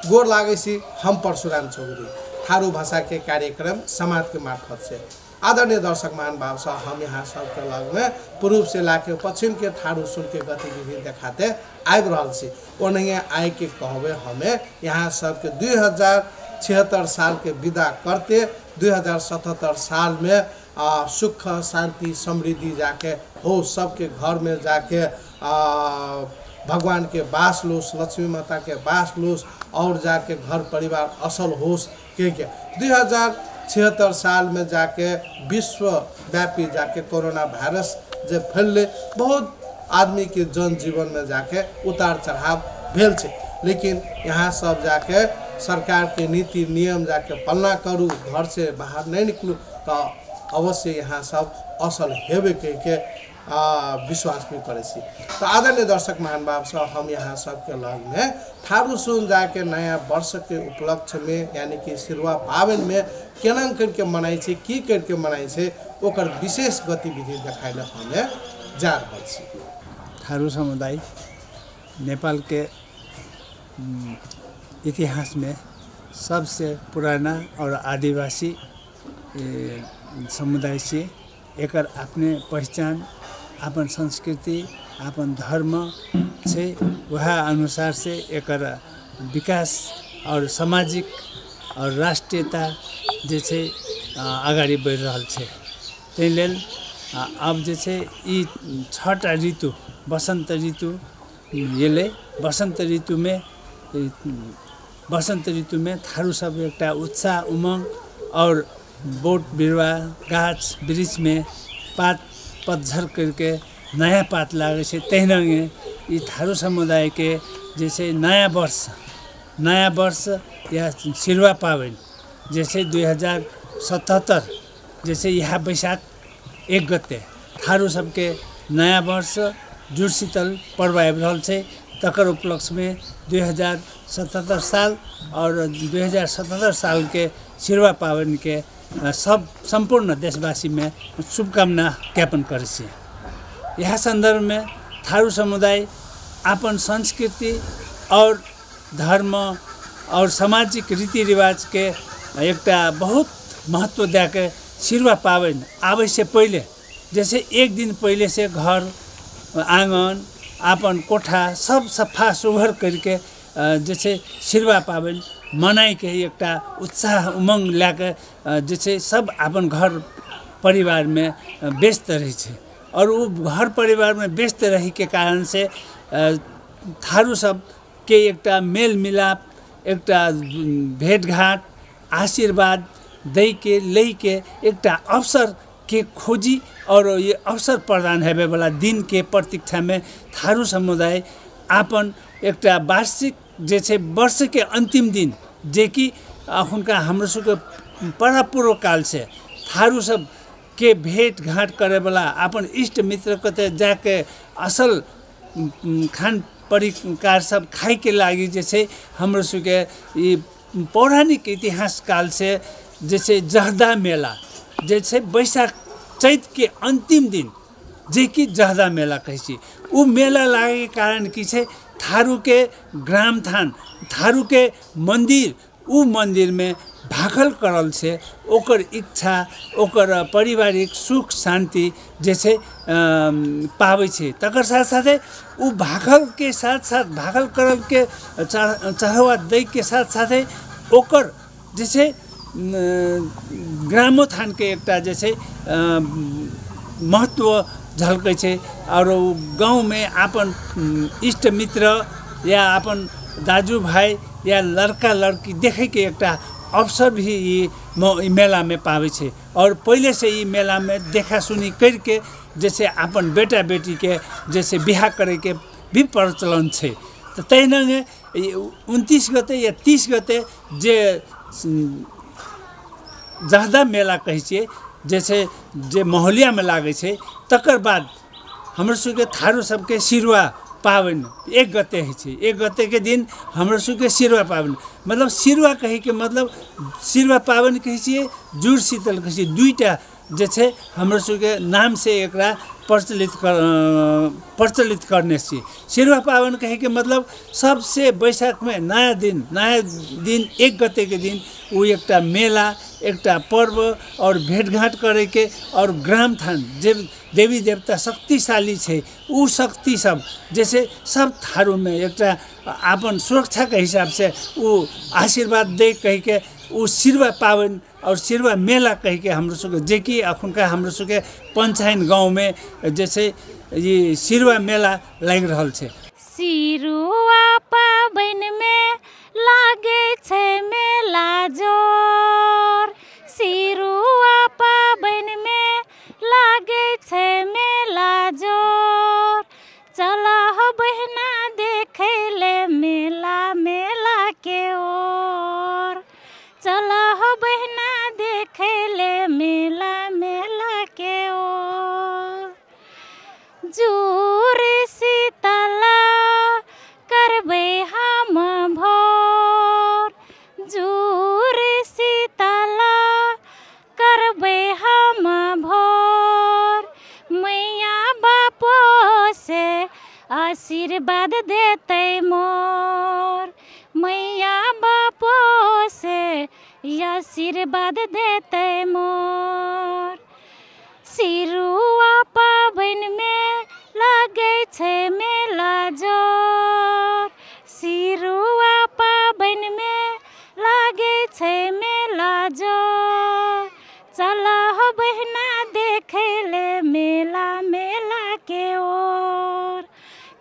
गोर लागे छी हम परशुराम चौधरी थारू भाषा के कार्यक्रम समाज के मार्फत से आदरणीय दर्शक महानुभाव साहब हम यहाँ सबके लग में पूर्व से लाके पश्चिम के थारू सुन के गतिविधि दिखाते आबि रहल छी ओनहिए आए के कहबे हमें यहाँ सबके 2076 साल के विदा करते 2077 साल में सुख शांति समृद्धि जाके हो सबके घर में जाके भगवान के बास लोस लक्ष्मी माता के बास लोस और जाके घर परिवार असल होस के 2076 साल में जाके विश्वव्यापी जाके कोरोना वायरस जब फैले बहुत आदमी के जनजीवन में जाके उतार चढ़ाव भेल छे लेकिन यहाँ सब जाके सरकार के नीति नियम जाके पालना करूँ घर से बाहर नहीं निकलूँ तो अवश्य यहाँ सब असल हेबे के विश्वास भी करे छी। तो आदरणीय दर्शक महानुभाव साहब हम यहाँ सबके लग में थारू सुन जाके नया वर्ष के उपलक्ष्य में यानी कि सिरुवा पावन में केना करके मनाई छे की करके मनाई छे ओकर विशेष गतिविधि देखाइले हमें जा रहल छी। थारू समुदाय नेपाल के इतिहास में सबसे पुराना और आदिवासी समुदाय से एकर अपने पहचान अपन संस्कृति अपन धर्म से वह अनुसार से एकर विकास और सामाजिक और राष्ट्रीयता जैसे अगाडि बढ़ रहल छे तै लेल अब जैसे ई छठा ऋतु बसंत ऋतु येले बसंत ऋतु में थारू सब एकटा उत्साह उमंग और बोट बिरुवा गाछ वृक्ष में पात पतझर करके नया पात लागे से तहिनागे ये थारू समुदाय के जैसे नया वर्ष या सिरुवा पावन जैसे 2077 जैसे यह बैशाख 1 गते थारू सबके नया वर्ष जुड़शीतल पर्व आबि रहल छै तकर उपलक्ष्य में 2077 साल और 2077 साल के सिरुवा पावन के सब संपूर्ण देशवासी में शुभकामना ज्ञापन करे छी। यह संदर्भ में थारू समुदाय अपन संस्कृति और धर्म और सामाजिक रीति रिवाज के एकटा बहुत महत्व दे के सिरुवा पावन आवे से पहले जैसे एक दिन पहले से घर आंगन अपन कोठा सब सफा सुघर करके जैसे सिरुवा पावन मनाई के एकटा उत्साह उमंग लाके जैसे सब अपन घर परिवार में व्यस्त रही छे और वो घर परिवार में व्यस्त रही के कारण से थारू सब के एकटा मेल मिलाप एकटा भेट घाट आशीर्वाद दई के लई के एकटा अवसर के खोजी और ये अवसर प्रदान हेबे वाला दिन के प्रतीक्षा में थारू समुदाय अपन एकटा वार्षिक जैसे वर्ष के अंतिम दिन जे कि अखुनका हाम्रो सबके बड़ा पूर्व काल से थारू सब के भेंट घाट करे वाला अपन इष्ट मित्र कते जाके असल खान परिकार सब खाई के लागी जैसे हाम्रो सबके ई पौराणिक इतिहास काल से जैसे जहदा मेला जैसे बैशाख चैत के अंतिम दिन जे कि जहदा मेला कहै छी उ मेला लागे कारण की छे थारू के ग्राम थान थारू के मंदिर उ मंदिर में भाखल करल से ओकर इच्छा ओकर पारिवारिक सुख शांति जैसे पावे छे तकर साथ साथे उ भाखल के साथ साथ भाखल करल के चढ़ावा दई के साथ साथे ओकर जैसे ग्रामोत्थान के एकटा जैसे महत्व झलकै छे और गांव में अपन इष्ट मित्र या अपन दाजू भाई या लड़का लड़की देखे के एकटा अवसर भी ये मेला में पावे छे और पहले से ये मेला में देखा सुनी करके जैसे अपन बेटा बेटी के जैसे बिहा करे के भी प्रचलन छे तो तहिना 29 गते या 30 गते जे जहदा मेला कहै छियै जैसे जे मोहलिया में लागे छे तकर बाद हमर सबके थारू सबके सिरुवा पावन 1 गते है छे 1 गते के दिन हमर सबके सिरुवा पावन मतलब सिरुवा कहे के मतलब सिरुवा पावन कहै छियै जुड़ शीतल कहै छियै दुईटा जे छे हमर सबके नाम से एकरा प्रचलित करने से सिरुवा पावन कहे के मतलब सबसे बैशाख में नया दिन 1 गते के दिन वो एकटा मेला एकटा पर्व और भेंटघाट करे के और ग्राम थान जे देवी देवता शक्तिशाली छे उ शक्ति सब जैसे सब थारू में एकटा अपन सुरक्षा के हिसाब से वो आशीर्वाद दे कह के वो सिरुवा पावन और सिरुवा मेला कह के हम लोग जे कि अखुनका हम लोग के पंचायत गांव में जैसे ये सिरुवा मेला लग रहा है। सिरुवा पावन में लागे छे मेला जोर, सिरुवा पावन में लागे छे मेला जोर, चला हो बहना देखे ले मेला के ओर, चला हो बहना देखे ले मेला के ओर। जूर शीतला करबे हम भोर, जूर शीतला करबे हम भोर, मैया बापो से आशीर्वाद देते मोर, मैया बापो से आशीर्वाद देते मोर। सिरुवा पावन में लागे छे मेला जोर, सिरुवा पावन में लागे छे मेला जोर, चला हो बहना देखे ले मेला के ओर,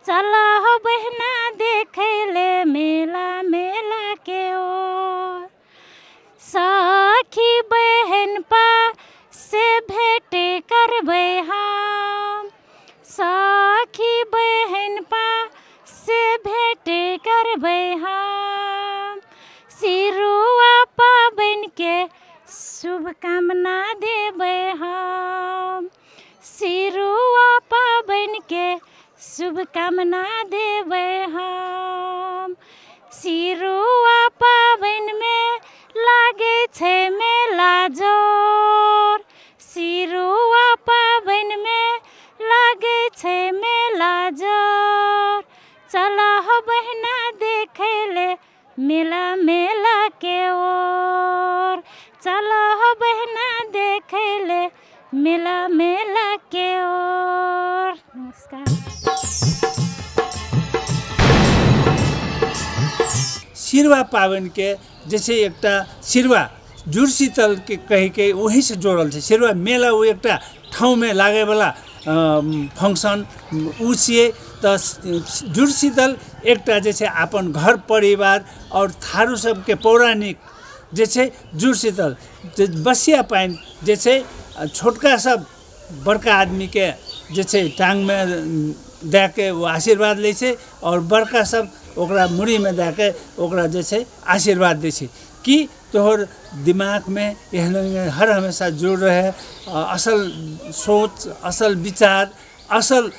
चला हो बहना देखे ले मेला के ओर। सखी बहन पा से भेंट करबे हम, सखी बहन पा से भेंट करबे हम, सिरुवा पावन के शुभकामना देबे हम, सिरुवा पावन के शुभकामना देबे हम। सिरुवा पावन में लागे छे मेला जोर, सिरुवा पावन में लागे छे मेला जोर, चला हो बहना देखे ले मेला के ओर, चला हो बहना देखे ले मेला के ओर। नमस्कार। सिरुवा पावन के जैसे एकटा सिरुवा जुड़शीतल के कह के वहीं से जोड़ल है। सिरुवा मेला वो एकटा ठाउँ में लागे वाला फंक्शन उसे तो जुड़शीतल एकटा जैसे अपन घर परिवार और थारू सब के पौराणिक जैसे जुड़शीतल बसिया पाइन जैसे छोटका सब बड़का आदमी के जैसे टांग में दे के वो आशीर्वाद ले छे और बड़का सब ओकरा मुड़ी में दे के ओकरा जैसे आशीर्वाद दे छे कि तोहर दिमाग में एहन हर हमेशा जुड़ रहे, असल सोच असल विचार असल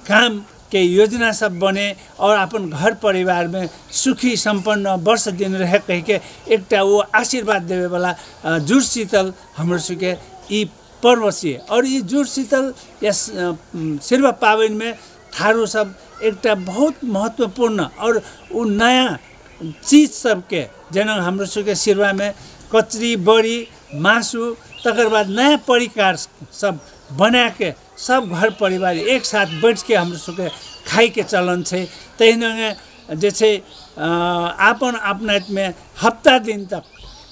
काम के योजना सब बने और अपन घर परिवार में सुखी संपन्न वर्ष दिन रहे कह के एकटा वो आशीर्वाद देवे वाला जुड़शीतल हमरो सके ई पर्व से। और ये जुड़शीतल या सिरुवा पावन में थारू सब एकटा बहुत महत्वपूर्ण और वो नया चीज सबके जना हाम्रो सके सिरुवा में कचरी बड़ी मासु तकर बाद नया परिकार सब बना के सब घर परिवार एक साथ बैठ के हाम्रो सके खाई के चलन छे। तहिना जैसे आपन अपनात में हफ्ता दिन तक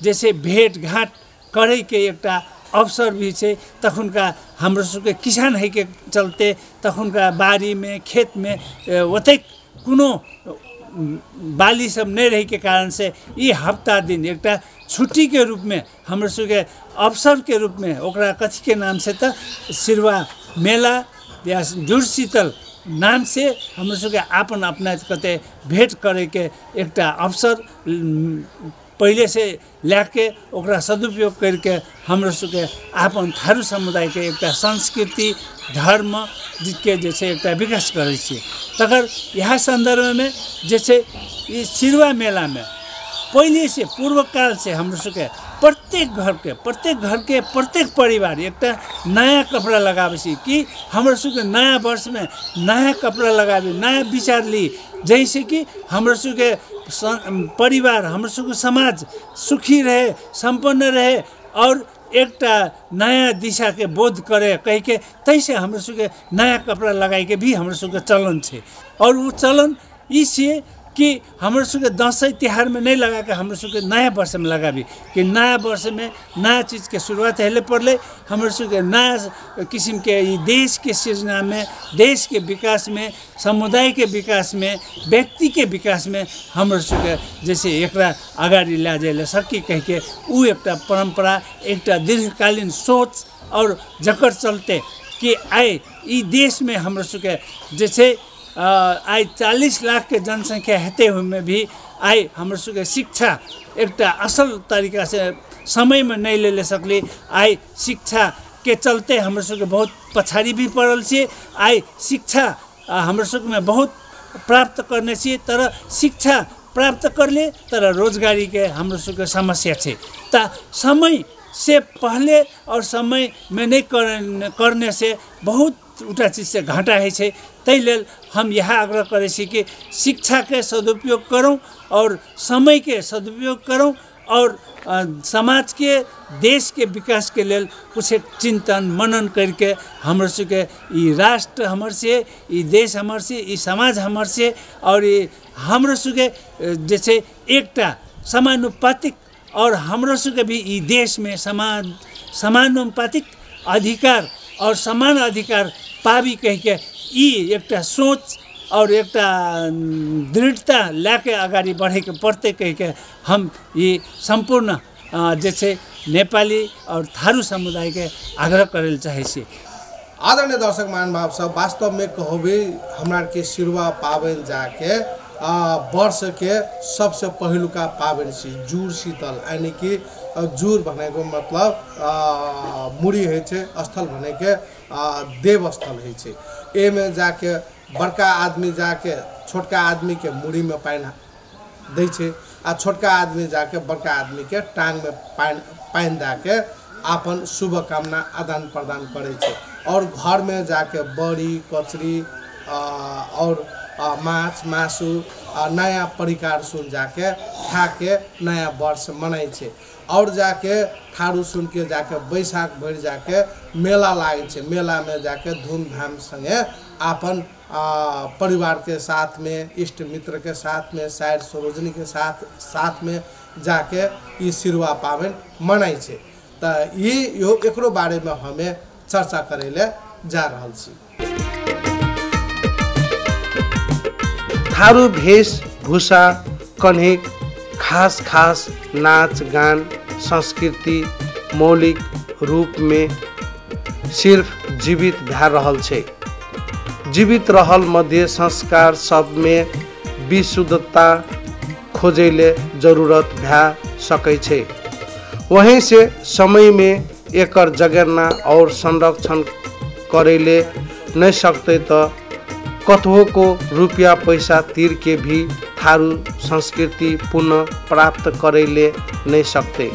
जैसे भेंट घाट करे के एकटा अवसर भी छे। तखुनका हाम्रो सके किसान है के चलते तखुनका बारी में खेत में ओते कुनो बाली सब नहीं रही के कारण से ये हफ्ता दिन एकटा छुट्टी के रूप में हाम्रो सके अवसर के रूप में ओकरा कथी के नाम से त सिरुवा मेला या जुड़शीतल नाम से हाम्रो सके आपन अपना कते भेंट करे के एकटा अवसर पहले से लाके ओकरा सदुपयोग करके हाम्रो सके आपन थारू समुदाय के एकटा संस्कृति धर्म के जैसे एकटा विकास करे छी। तकर यह संदर्भ में जैसे ये सिरुवा मेला में पहले से पूर्व काल से हाम्रो सके प्रत्येक घर के प्रत्येक परिवार एक नया कपड़ा लगावेसी कि हमरो सबके नया वर्ष में नया कपड़ा लगावे, नया विचार ली, जैसे कि हमरो सबके परिवार, हमरो सबके समाज सुखी रहे, संपन्न रहे और एकटा नया दिशा के बोध करे कह के, तैसे हमरो सबके नया कपड़ा लगाई के भी हमरो सबके चलन है। और वो चलन इसे कि हमरो सबके दसैँ तिहार में नहीं लगा के हमरो सबके नया वर्ष में लगाबी कि नया वर्ष में नया चीज़ के शुरुआत हेले पड़ले, हमरो सबके नया किस्म के देश के सृजना में, देश के विकास में, समुदाय के विकास में, व्यक्ति के विकास में हमरो सबके जैसे एकरा अगाडि ला जाइले सकी कह के ऊ एकटा परंपरा, एकटा दीर्घकालीन सोच और जकर चलते कि आए ई देश में हमरो सबके जैसे आज 40 लाख के जनसंख्या हेते हुए में भी आई हमरो सबके शिक्षा एकटा असल तरीका से समय में नहीं ले सकली। आई शिक्षा के चलते हमरो सबके बहुत पछाड़ी भी पड़ल छे। आई शिक्षा हमरो सब में बहुत प्राप्त करने छे, तर शिक्षा प्राप्त करले तर रोजगारी के हमरो सबके समस्या छे। त समय से पहले और समय में नहीं करने से बहुत उल्टा चीज से घाटा है छे। तै लेल हम यह आग्रह करे छी कि शिक्षा के सदुपयोग करूं और समय के सदुपयोग करूं और समाज के, देश के विकास के लेल कुछ चिंतन मनन करके हमर सबके ई राष्ट्र हमर से, ई देश हमर से, ई समाज हमर से और ई हमर सबके जैसे एकटा समानुपातिक और हमरो सबके भी ई देश में समानुपातिक अधिकार और समान अधिकार पावी कह के ई एकटा सोच और एकटा दृढ़ता लाके अगाडि बढ़े के पड़ते कह के हम ये संपूर्ण जैसे नेपाली और थारू समुदाय के आग्रह करे चाहे छी। आदरणीय दर्शक महानुभाव सब, वास्तव में कहबे हमरा के सिरुवा पावन जाके वर्ष के सबसे पहिलुका पावन छी जुड़ शीतल, यानी कि जुड़ भनेको मतलब मुड़ी है छे, स्थल भने के देव स्थल है छे। ए में जाके बड़का आदमी जाके छोटका आदमी के मुड़ी में पानी दै छे, आ छोटका आदमी जाके बड़का आदमी के टांग में पानी दाके अपन शुभ कामना आदान प्रदान करे छे। और घर में जाके बड़ी कचरी और माछ मासु नया परिकार सुन जाके खा के नया वर्ष मनाई छे। और जाके थारू सुन के जाके बैशाख भर जाके मेला लागे छे। मेला में जाके धूमधाम संगे अपन परिवार के साथ में, इष्ट मित्र के साथ में, शायद सरोजनी के साथ में जाके ये सिरुवा पावन मनाई छे। त ये एकरो बारे में हमें चर्चा करेले जा रहल छी। थारू वेशभूषा कनेक खास नाच गान संस्कृति मौलिक रूप में सिर्फ जीवित भै रहल छे। जीवित रहल मध्य संस्कार सब में विशुद्धता खोजेले जरूरत भै सकै छे। वहीं से समय में एकर जगेरना और संरक्षण करेले नहीं सकते तो कतहो को रुपया पैसा तीर के भी थारू संस्कृति पुनः प्राप्त करेले नहीं सकते।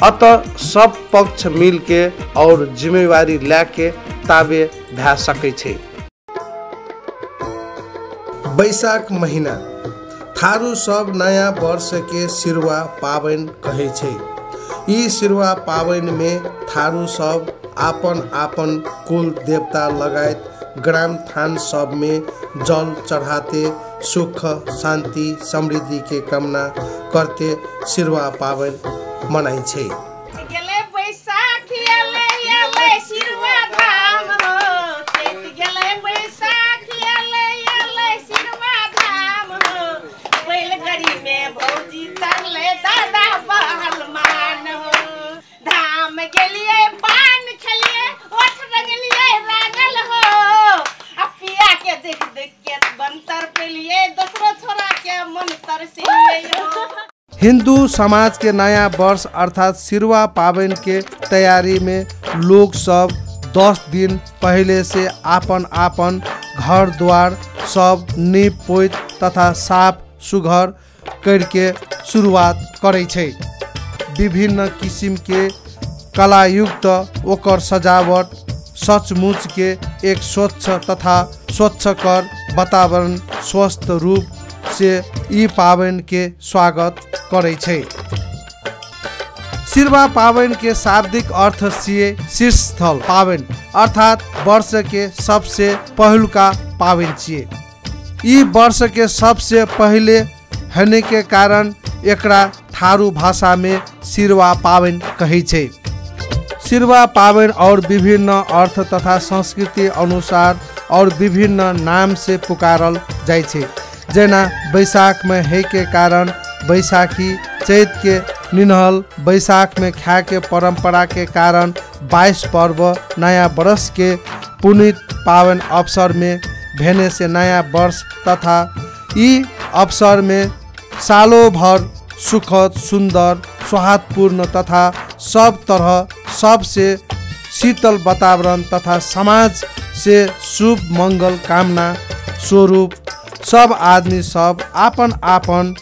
अतः सब पक्ष मिल के और जिम्मेवारी लेके ताबे भै सकै छे। बैशाख महीना थारू सब नया वर्ष के सिरुवा पावन कहे छे। ई सिरुवा पावन में थारू सब आपन कुल देवता लगायत ग्राम थान सब में जल चढ़ाते सुख शांति समृद्धि के कामना करते सिरुवा पावन मनाई छे। हिंदू समाज के नया वर्ष अर्थात सिरुवा पावन के तैयारी में लोग सब 10 दिन पहले से आपन घर द्वार सब नीप पोत तथा साफ सुघर करके शुरुआत करे छे। विभिन्न किसिम के कलायुक्त ओकर सजावट सचमुच के एक स्वच्छ तथा स्वच्छकर वातावरण स्वस्थ रूप से ई पाबन के स्वागत करे छै। सिरवा पाबन के शाब्दिक अर्थ छियै शीर्षस्थल पाबन अर्थात वर्ष के सबसे पहिलुका पाबन छियै। ई वर्ष के सबसे पहले होने के कारण एकरा थारू भाषा में सिरवा पाबन कहै छै। सिरवा पाबन और विभिन्न अर्थ तथा संस्कृति अनुसार और विभिन्न नाम से पुकारल जाइ छै। जेना बैसाख में है के कारण बैसाखी, चैत के निनहल, बैसाख में खाए के परंपरा के कारण 22 पर्व नया वर्ष के पुनीत पावन अवसर में भेने से नया वर्ष तथा ई अवसर में सालों भर सुखद, सुंदर, सौहार्दपूर्ण तथा सब तरह सबसे शीतल वातावरण तथा समाज से शुभ मंगल कामना स्वरूप सब आदमी सब आपन आपन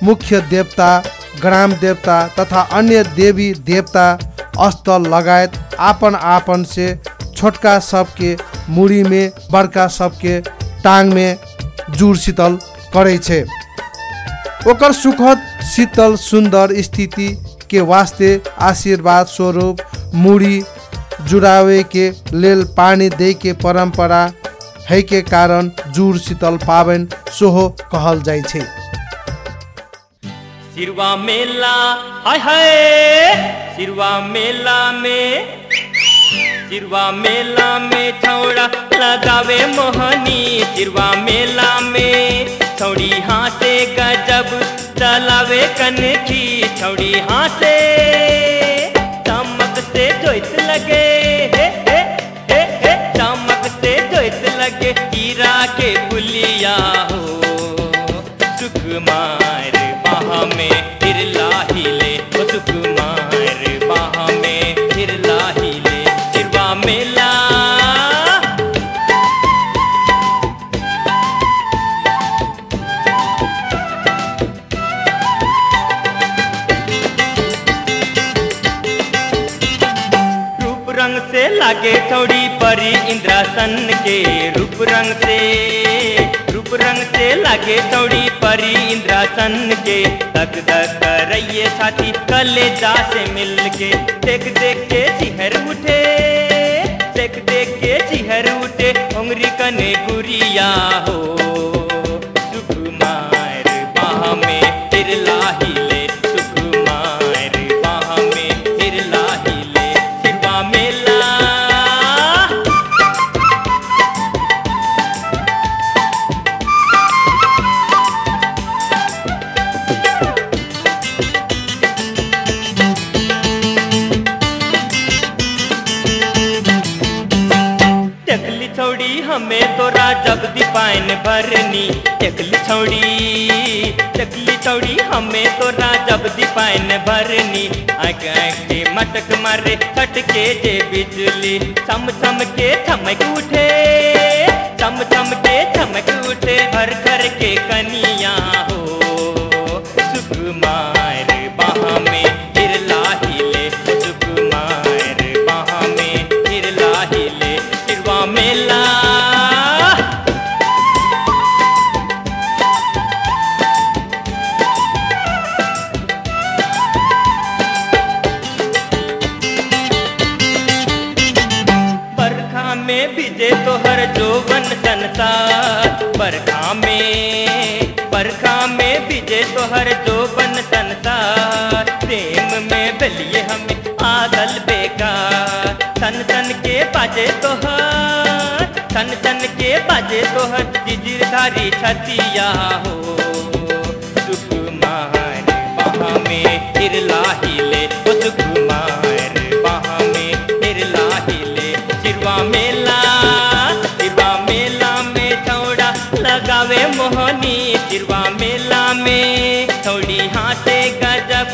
मुख्य देवता, ग्राम देवता तथा अन्य देवी देवता स्थल लगायत आपन आपन से छोटका सबके मुड़ी में, बड़का सबके टांग में जुड़ शीतल करे छे। ओकर सुखद, शीतल, सुंदर स्थिति के वास्ते आशीर्वाद स्वरूप मुड़ी जुड़ावे के लेल पानी दे के परंपरा है के कारण जुड़ शीतल पाबन सोहो कहल जाइ छे। सिरवा मेला हाय हाय, सिरवा मेला में छौड़ा लगावे मोहनी, सिरवा मेला में छौड़ी हाथे गजब चलावे कनखी, छौड़ी हाथे चमक से जोइत लगे, हे हे हे हे चमक से जोइत लगे, हीरा के पुलिया हो सुकुमार बाह में हिरला हिले, ओ सुकुमार बाह में हिरला हिले। सिरवा मेला से लागे छौड़ी परी इंद्रासन के, रूप रंग से लागे छौड़ी परी इंद्रासन के, धक धक करइए छाती कलेजा से मिल के, देख देख के सिहर उठे, देख देख के सिहर उठे, उंगरी कने गुरिया हो सुकुमार बाह में हिरला हिले, सुकुमार बाह में हिरला हिले। सिरवा मेला टकली छौड़ी हमें तोरा जब दीपाइन भरनी, टकली छौड़ी हमें तोरा जब दीपाइन भरनी, आँख के मटक मारे छटके जे बिजली, छम छम के चमक उठे, चम चम के चमक उठे, घर घर के कनिया हो सुकुमार बाह में हिरला हिले, सुकुमार बाह में हिरला हिले। सिरवा मेला बरखा में भिजे तोहर जोवन संसार, बरखा में भिजे तोहर जोवन संसार, प्रेम में बलिए हमें आदल बेकार, तन तन के बाजे तोहर, तन तन के बाजे तोहर जिजिरधारी छतिया हो सुकुमार बाह में हिरला हिले, ओ सुकुमार बाह में हिरला हिले। सिरवा मेला में छौड़ा लगावे मोहनी, सिरवा मेला में छौड़ी हाथे गजब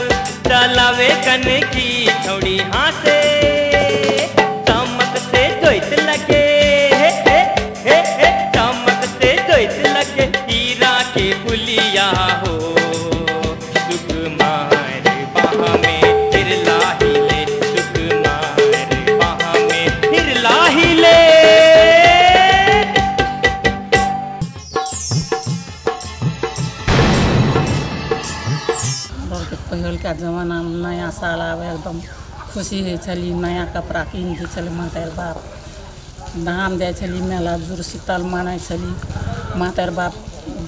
चलावे कनखी, छौड़ी हाथे चमक से जोइत लगे, हे हे हे हे चमक से जोइत लगे, हीरा के पुलिया हो सुकुमार बाह में के पहिलका जमाना में नया साल आवे एकदम खुशी होइ छली, नया कपड़ा कीन दै छलै मातार बाप। धाम जाइ छली मेला, जुड़शीतल मानै छली, मातार बाप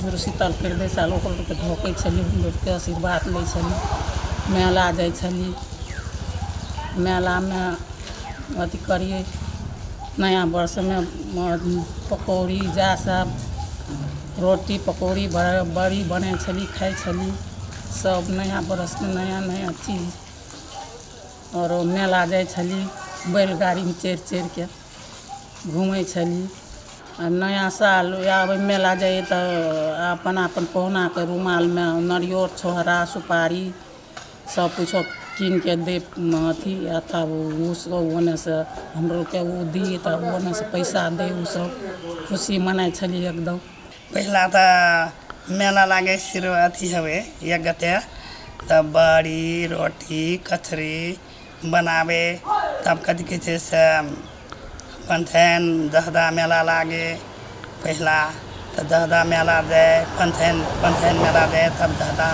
जुड़शीतल खरीदै साल ओकरोके ढोकै छली, लोकके आशीर्वाद लै छली। मेला जाइ छली, मेलामे अथी करिए नया वर्ष में पकौड़ी जा सब रोटी पकौड़ी बड़ी बने छली, खाई छली सब नया बरस में नया नया चीज। और मेला जाए छली, बैलगाड़ी में चढ़ के घूमे छली। नया साल आब मेला जाए तो अपन अपन पहुना के रुमाल में नरियर छोहरा सुपारी सब कुछ कीन के दे अथी, तब उसको ओने से हमरो के वो दी, तब ओने से पैसा दे, उ सब खुशी मनाई छली एकदम। पहला तो मेला लागे सिर अथी हवे एक गते, तब बड़ी रोटी कचरी बनावे, तब कथी कहै से पंथेन दहदा मेला लागे पहला, तो दहदा मेला दे पंथेन मेला दे, तब दहदा।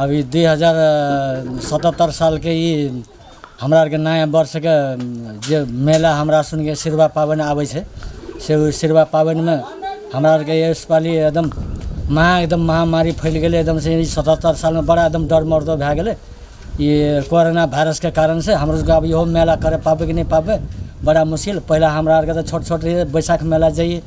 अभी 2077 साल के ये हमरा के नया वर्ष के जे मेला हमरा सुन के सिरवा पाबन आवे छे, से सिरवा पाबन में हमरा के इस पाली एकदम महामारी फैल गए, एकदम से 77 साल में बड़ा एकदम डर मर्दो भै गए। ये कोरोना वायरस के कारण से हम लोग अब इहो मेला करे पाबे कि नहीं पाबे बड़ा मुश्किल। पहला हमरा के तो छोट छोट रही बैसाख मेला जाइए,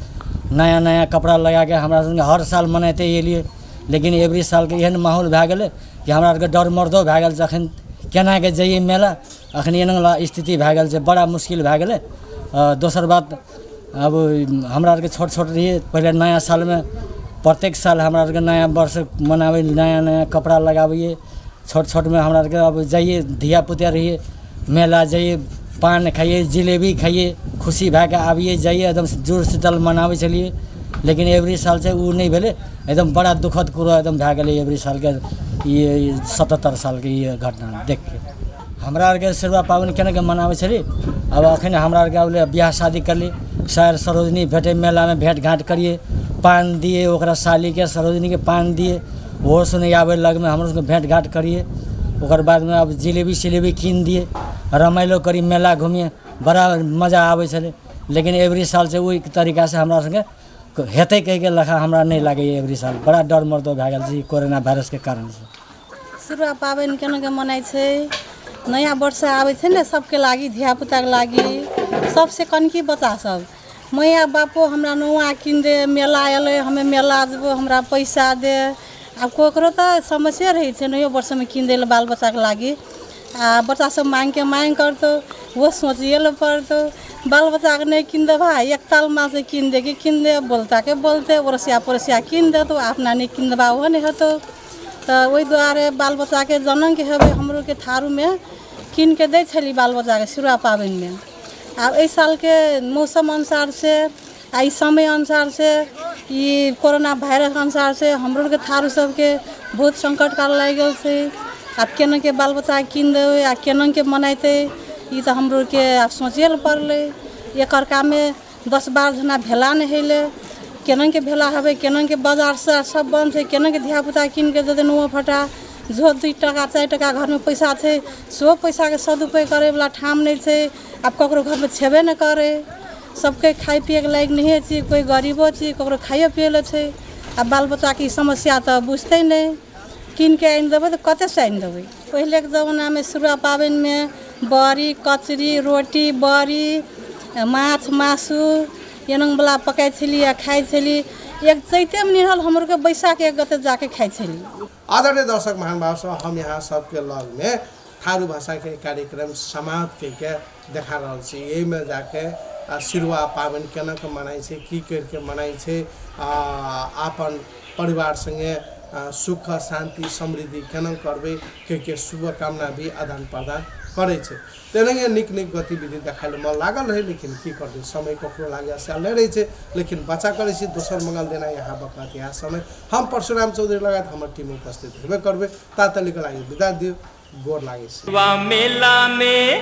नया नया कपड़ा लगा के हमरा हर साल मनाते ये लिए, लेकिन एवरी साल के एहन माहौल भै गए कि हमरा के डर मर्दो भै गए, जखन केना के जाइए मेला अखन एना स्थिति भै गए, बड़ा मुश्किल भै गए। दोसर बात अब हमरा के छोट छोट रहिए, पहले नया साल में प्रत्येक साल हमरा के नया वर्ष मनावे, नया नया कपड़ा लगाविए, छोट छोट में हमरा के अब जाइए धिया पुतिया रहिए, मेला जाइए, पान खाइए, जिलेबी खाइए, खुशी भै के आबिए जाइए, एकदम जुड़शीतल मनावे चलिए। लेकिन एवरी साल से वो नहीं भेले, एकदम बड़ा दुखद कुरो एकदम भै गए एवरी साल के ये 77 साल के ये घटना देख के। हमरा के सिरवा पाबन केना के मनावे छली, अब अखन हमरा के अब ब्याह शादी करली, शहर सरोजनी भेटे मेला में भेंट घाट करिए, पान दिए ओकरा साली के सरोजनी के पान दिए, वो सुने आवे लग में हम भेंट घाट करिए। ओकर बाद में अब जिलेबी सिलेबी कीन दिए, रमैलो करी, मेला घूमिए, बड़ा मजा आवे छले। लेकिन एवरी साल से वही तरीका से हमरा संगे हेतै कह के लखा हमरा नहीं लागे एवरी साल, बड़ा डर मर्दो भै गेल छै कोरोना वायरस के कारण से। सिरवा पाबन केना के मनाई छै, नया वर्ष आवे छै ने सबके लागी, धिया पुता के लागी, सबसे कनकी बच्चा सब मैया बापो हमरा नौआ कीन दे, मेला अयलै हमें मेला जेबो हमरा पैसा दे। अब ककरो तो समस्या रही है नयो वर्ष में कीन दे बाल बच्चा के लागी, आ बच्चा सब मांग करतो, वो सोचिए ल पड़तो, बाल बच्चा के नहीं कीन दे भाई, एक ताल माँ से कीन दे कि कीन दे, बोलता के बोलते ओरसिया पोरसिया कीन दे, तो अपना नहीं कीन देबा वो नहीं होतो। तो वही द्वारे बाल बच्चा के जनम के हवे हमरो के थारू में कीन के दे छली बाल बच्चा के सिरवा पाबन में। अब इस साल के मौसम अनुसार से आ समय अनुसार से ये कोरोना वायरस अनुसार से हमरो के थारू सबके बहुत संकट काल लग गल से। अब केना के बाल बच्चा कीन देवे आ केना के मनाते, ये तो हमरो के अब सोचे पड़ले। एक काम में 10-12 जना भेला नहीं हेले, केना के भेला हवे, केना के बाजार से सब बंद है, केना के धिया पुता कीन के दे दे नुआ फटा, जो 2 टका 4 टका घर में पैसा है, सो पैसा के सदुपयोग करे वाला ठाम नहीं है। अब ककरो घर में छेबे न करे, सबके खाए पिए के लायक नहीं है, कोई गरीबो छी ककरो खाइए पिए ले छै। अब बाल बच्चा की समस्या तो बुझते नहीं, कीन के आन देवे तो कते से आन देवे। पहले के जमाना में सिरवा पाबन में बड़ी कचरी रोटी बड़ी माछ मासु एनंग वाला पकाई छली आ खाई छली। एक चैते में निहल हमर के बैसाख एक गते जाके खाई छली। आदरणीय दर्शक महानुभाव सब, हम यहाँ सबके लग में थारू भाषा के कार्यक्रम समाप्त के देखा रहा छी। यही में जाके सिरवा पाबन केना के मनाई छे, की करके मनाई छे, अपन परिवार संगे सुख शांति समृद्धि केना करबे के शुभकामना भी आदान प्रदान करे छे। तेनाहिए निक निक गतिविधि देखाय मन लागल रहे, लेकिन की करबे समय ककरो लागे से नहीं रही छे। लेकिन बचा करे छी दोसर मंगल देना यहाँ बकत यहाँ समय हम परशुराम चौधरी लगायत हमर टीम उपस्थित हेबे करबे। तातलिक लागि विदा दियो, गोर लागे छी। सिरवा मेला में